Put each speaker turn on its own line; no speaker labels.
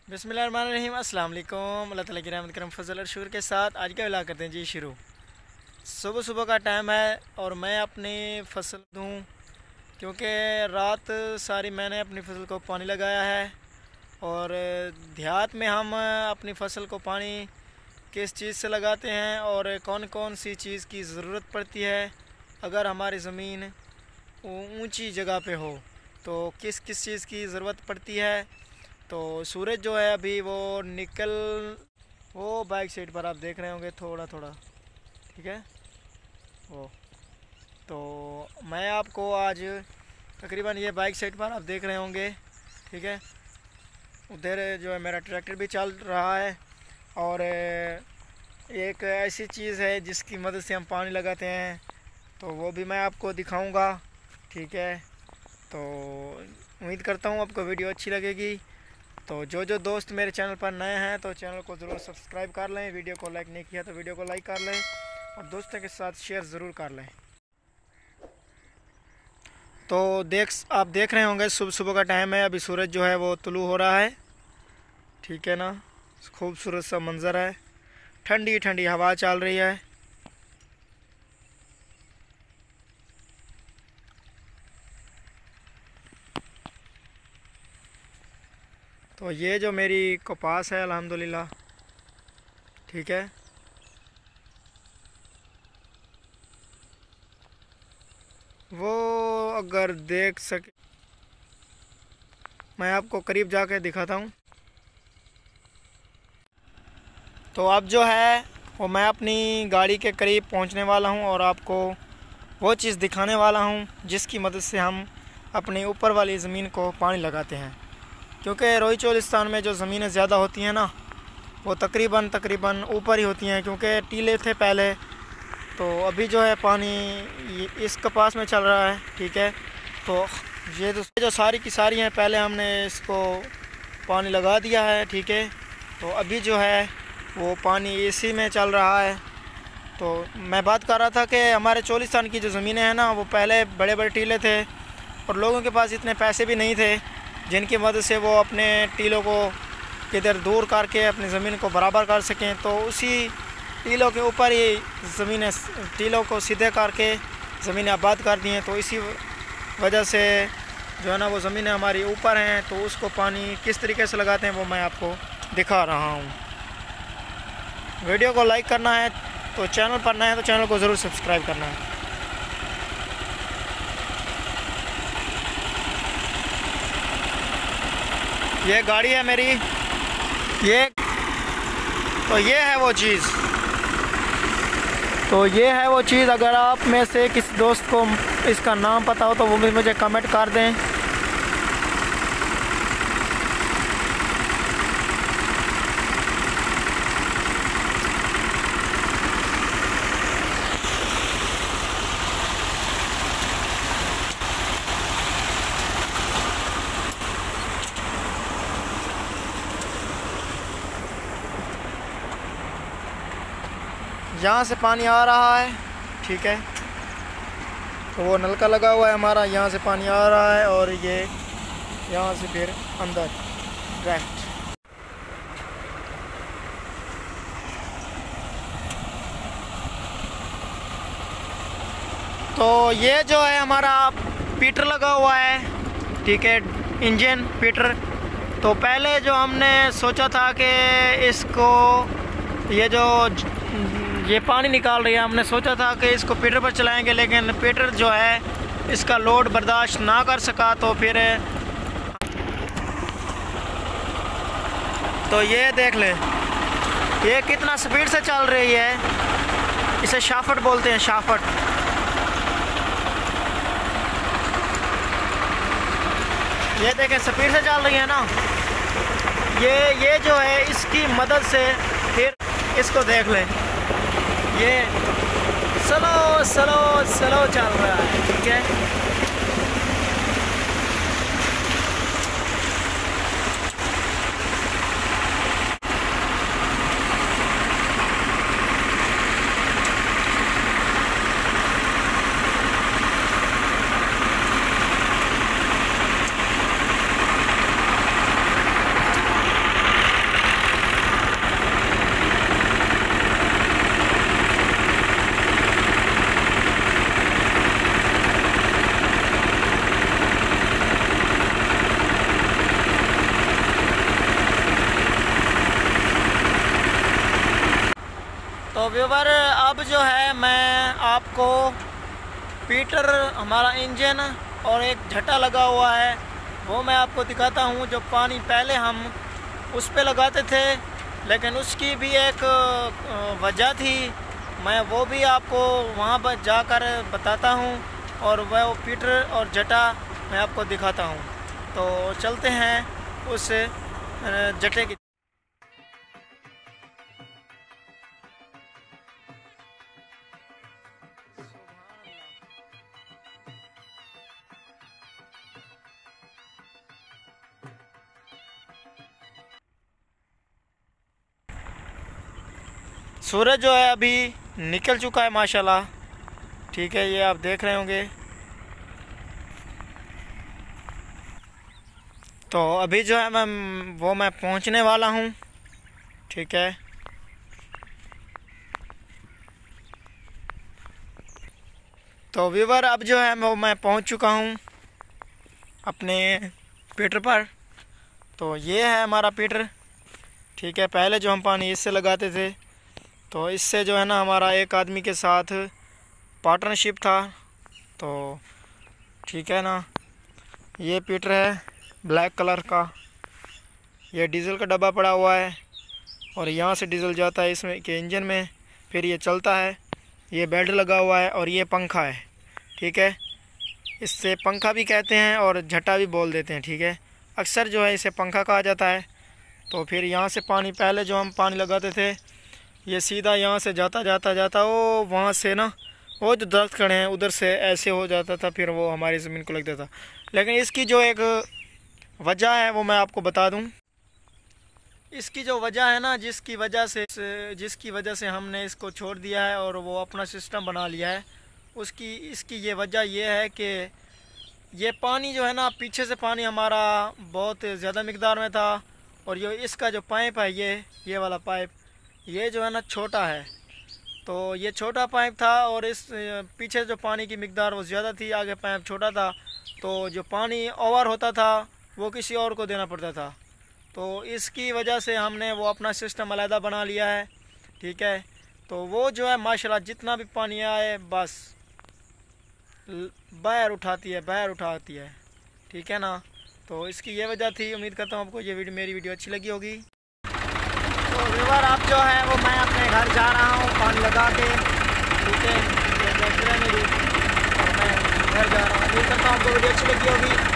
बिस्मिल्लाहिर्रहमानिर्रहीम। अस्सलाम वालेकुम। अल्लाह ताला की रहमत करम फजल और शुक्र के साथ आज का व्लॉग करते हैं जी शुरू। सुबह सुबह का टाइम है और मैं अपनी फसल दूँ क्योंकि रात सारी मैंने अपनी फसल को पानी लगाया है। और देहात में हम अपनी फसल को पानी किस चीज़ से लगाते हैं और कौन कौन सी चीज़ की ज़रूरत पड़ती है अगर हमारी ज़मीन ऊंची जगह पे हो तो किस किस चीज़ की ज़रूरत पड़ती है। तो सूरज जो है अभी वो बैक साइड पर आप देख रहे होंगे थोड़ा थोड़ा, ठीक है वो। तो मैं आपको आज तकरीबन ये बैक साइड पर आप देख रहे होंगे, ठीक है, उधर जो है मेरा ट्रैक्टर भी चल रहा है और एक ऐसी चीज़ है जिसकी मदद से हम पानी लगाते हैं तो वो भी मैं आपको दिखाऊंगा, ठीक है। तो उम्मीद करता हूँ आपको वीडियो अच्छी लगेगी। तो जो दोस्त मेरे चैनल पर नए हैं तो चैनल को ज़रूर सब्सक्राइब कर लें, वीडियो को लाइक नहीं किया तो वीडियो को लाइक कर लें और दोस्तों के साथ शेयर ज़रूर कर लें। तो आप देख रहे होंगे सुबह सुबह का टाइम है, अभी सूरज जो है वो तुलू हो रहा है, ठीक है ना। खूबसूरत सा मंज़र है, ठंडी ठंडी हवा चल रही है। तो ये जो मेरी कपास है अल्हम्दुलिल्लाह, ठीक है, वो अगर देख सके मैं आपको करीब जाके दिखाता हूँ। तो अब जो है वो मैं अपनी गाड़ी के करीब पहुँचने वाला हूँ और आपको वो चीज़ दिखाने वाला हूँ जिसकी मदद से हम अपनी ऊपर वाली ज़मीन को पानी लगाते हैं। क्योंकि रोई चोलिस्तान में जो ज़मीनें ज़्यादा होती हैं ना वो तकरीबन ऊपर ही होती हैं, क्योंकि टीले थे पहले। तो अभी जो है पानी इस कपास में चल रहा है, ठीक है। तो ये जो सारी की सारी हैं पहले हमने इसको पानी लगा दिया है, ठीक है। तो अभी जो है वो पानी इसी में चल रहा है। तो मैं बात कर रहा था कि हमारे चोलिस्तान की जो ज़मीनें हैं ना वो पहले बड़े बड़े टीले थे और लोगों के पास इतने पैसे भी नहीं थे जिनकी मदद से वो अपने टीलों को किधर दूर करके अपनी ज़मीन को बराबर कर सकें। तो उसी टीलों के ऊपर ही ज़मीनें टीलों को सीधे करके ज़मीनें आबाद कर दी हैं। तो इसी वजह से जो है ना वो ज़मीनें हमारी ऊपर हैं। तो उसको पानी किस तरीके से लगाते हैं वो मैं आपको दिखा रहा हूँ। वीडियो को लाइक करना है तो चैनल पर नए हैं तो चैनल को ज़रूर सब्सक्राइब करना है। ये गाड़ी है मेरी, ये है वो चीज़। तो ये है वो चीज़, अगर आप में से किसी दोस्त को इसका नाम पता हो तो वो भी मुझे कमेंट कर दें। यहाँ से पानी आ रहा है, ठीक है। तो वो नलका लगा हुआ है हमारा, यहाँ से पानी आ रहा है और ये यहाँ से फिर अंदर डायरेक्ट। तो ये जो है हमारा पीटर लगा हुआ है, ठीक है, इंजन पीटर। तो पहले जो हमने सोचा था कि इसको ये पानी निकाल रही है, हमने सोचा था कि इसको पीटर पर चलाएंगे, लेकिन पीटर जो है इसका लोड बर्दाश्त ना कर सका। तो फिर तो ये देख ले ये कितना स्पीड से चल रही है, इसे शाफट बोलते हैं, शाफट। ये देखें स्पीड से चल रही है ना, ये जो है इसकी मदद से फिर इसको देख लें, ये स्लो चल रहा है, ठीक है। तो व्यूवर अब जो है मैं आपको पीटर, हमारा इंजन और एक झटा लगा हुआ है वो मैं आपको दिखाता हूँ। जो पानी पहले हम उस पे लगाते थे, लेकिन उसकी भी एक वजह थी, मैं वो भी आपको वहाँ पर जाकर बताता हूँ और वह पीटर और जटा मैं आपको दिखाता हूँ। तो चलते हैं उस जटे की। सूरज जो है अभी निकल चुका है माशाल्लाह, ठीक है, ये आप देख रहे होंगे। तो अभी जो है मैं पहुंचने वाला हूं, ठीक है। तो व्यूवर अब जो है मैं पहुंच चुका हूं अपने पीटर पर। तो ये है हमारा पीटर, ठीक है। पहले जो हम पानी इससे लगाते थे, तो इससे जो है ना हमारा एक आदमी के साथ पार्टनरशिप था, तो ठीक है ना। ये पीटर है ब्लैक कलर का, ये डीजल का डब्बा पड़ा हुआ है और यहाँ से डीजल जाता है इसमें के इंजन में, फिर ये चलता है। ये बेल्ट लगा हुआ है और ये पंखा है, ठीक है। इससे पंखा भी कहते हैं और झटा भी बोल देते हैं, ठीक है। अक्सर जो है इसे पंखा कहा जाता है। तो फिर यहाँ से पानी, पहले जो हम पानी लगाते थे, ये सीधा यहाँ से जाता वो वहाँ से ना वो जो दरख्त खड़े हैं उधर से ऐसे हो जाता था, फिर वो हमारी ज़मीन को लगता था। लेकिन इसकी जो एक वजह है वो मैं आपको बता दूं। इसकी जो वजह है ना, जिसकी वजह से हमने इसको छोड़ दिया है और वो अपना सिस्टम बना लिया है, इसकी ये वजह ये है कि ये पानी जो है ना, पीछे से पानी हमारा बहुत ज़्यादा मिकदार में था और ये इसका जो पाइप है, ये वाला पाइप, ये जो है ना छोटा है। तो ये छोटा पाइप था और इस पीछे जो पानी की मिकदार वो ज़्यादा थी, आगे पाइप छोटा था, तो जो पानी ओवर होता था वो किसी और को देना पड़ता था। तो इसकी वजह से हमने वो अपना सिस्टम अलहदा बना लिया है, ठीक है। तो वो जो है माशाल्लाह जितना भी पानी आए बस बहर उठाती है, ठीक है ना। तो इसकी ये वजह थी। उम्मीद करता हूँ आपको ये मेरी वीडियो अच्छी लगी होगी। तो व्यूअर अब जो है वो मैं अपने घर जा रहा हूँ पानी लगा के, ठीक है। मेरी और मैं घर जा रहा हूँ। उम्मीद करता हूँ आपको वीडियो अच्छी लगी होगी।